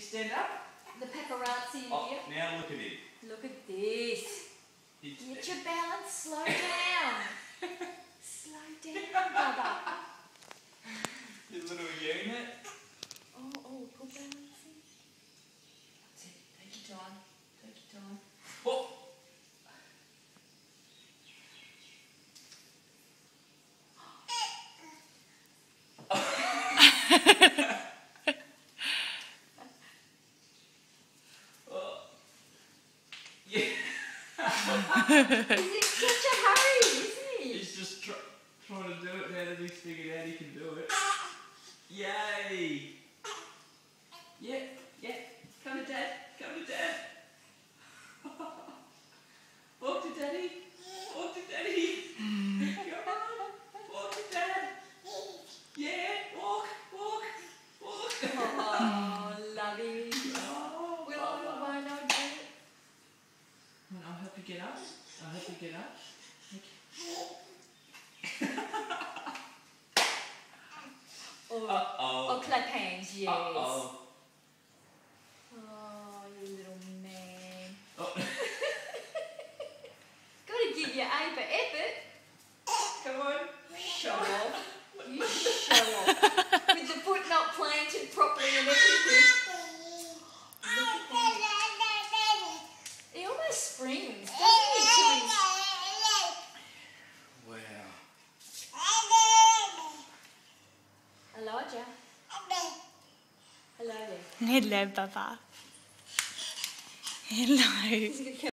stand up? The paparazzi Oh, here. now look at him. Look at this. Get your balance. Slow down. Slow down, Bubba. You little unit. Oh, put balance in. That's it. Take your time. Take your time. Oh. Yeah. He's in such a hurry, isn't he? He's just trying to do it now that he's figured out he can do it. Yay! Yeah, yeah. Come to Dad. Come to Dad. Walk to Daddy. Walk to Daddy. Come on. Walk to Dad. Yeah, walk, walk, walk. Oh, lovey. Oh, Will I not do it? I'll help you get up. I'll help you get up. Uh-oh. Oh, clap hands, yes. Uh-oh. Oh, you little man. Oh. Gotta give you A for effort. Come on. Show off. You show off. With the foot not planted properly and everything. Look at that. He almost springs, doesn't he? To his... Wow. Elijah. Hello there. Hello, Baba. Hello. He's gonna